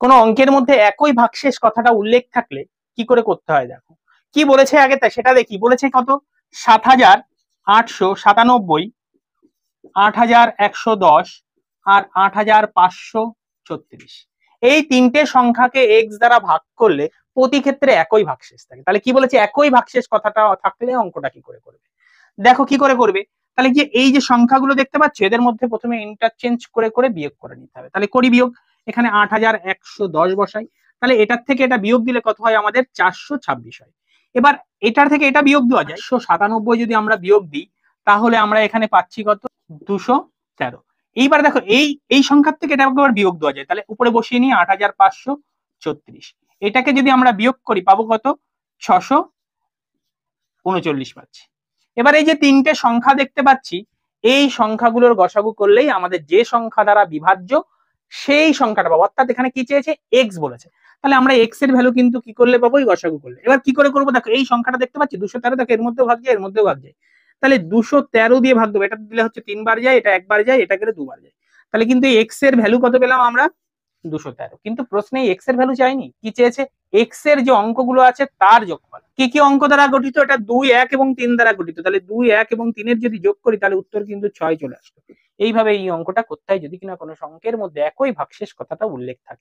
কোনো অঙ্কের মধ্যে একই ভাগশেষ কথাটা উল্লেখ থাকলে কি করে করতে হয় দেখো। কি বলেছে আগে তা সেটা দেখি। বলেছে কত? ৭,৮৯৭, ৮,১১০ আর ৮,৫৩৬। এই তিনটে সংখ্যাকে এক্স দ্বারা ভাগ করলে প্রতি ক্ষেত্রে একই ভাগশেষ থাকে। তাহলে কি বলেছে? একই ভাগশেষ কথাটা থাকলে অঙ্কটা কি করে করবে? দেখো কি করে করবে। তাহলে যে এই যে সংখ্যাগুলো দেখতে পাচ্ছ এদের মধ্যে প্রথমে ইন্টারচেঞ্জ করে করে বিয়োগ করে নিতে হবে। তাহলে করি বিয়োগ। এখানে ৮,১১০ বসাই। তাহলে এটার থেকে এটা বিয়োগ দিলে কত হয়? আমাদের 426 হয়। এবার এটার থেকে এটা বিয়োগ দেওয়া যায়। 197 যদি আমরা বিয়োগ দিই তাহলে আমরা এখানে পাচ্ছি কত? 213। এইবার দেখো এই এই সংখ্যার থেকে এটা একবার বিয়োগ দেওয়া যায়। তাহলে উপরে বসিয়ে নিই ৮,৫৩৬। এটাকে যদি আমরা বিয়োগ করি পাবো কত? 639 পাচ্ছি। এবার এই যে তিনটে সংখ্যা দেখতে পাচ্ছি এই সংখ্যাগুলোর গসাগু করলেই আমাদের যে সংখ্যা দ্বারা বিভাজ্য সেই সংখ্যাটা পাবো। অর্থাৎ এখানে কি চেয়েছে? এক্স বলেছে। তাহলে আমরা এক্স এর ভ্যালু কিন্তু কি করলে পাবো? গসাগু করলে। এবার কি করে করবো দেখো। এই সংখ্যাটা দেখতে পাচ্ছি 213, দেখো এর মধ্যেও ভাগ যায় এর মধ্যেও ভাগ যায়। তাহলে 213 দিয়ে ভাগ দেবো। এটা দিলে হচ্ছে 3 বার যায়, এটা একবার যায়, এটা গেলে 2 বার যায়। তাহলে কিন্তু এক্স এর ভ্যালু কত পেলাম আমরা? 213। কিন্তু প্রশ্নে এক্স এর ভ্যালু চাইনি, কি চেয়েছে? এক্স এর যে অঙ্কগুলো আছে তার যোগফল। কি কি অঙ্ক দ্বারা গঠিত? এটা 2, 1 এবং 3 দ্বারা গঠিত। তাহলে 2, 1 এবং 3 যদি যোগ করি তাহলে উত্তর কিন্তু 6 চলে আসবে। এইভাবে এই অঙ্কটা করতে হয় যদি কিনা কোনো সংখ্যার মধ্যে একই ভাগশেষ কথাটা উল্লেখ থাকে।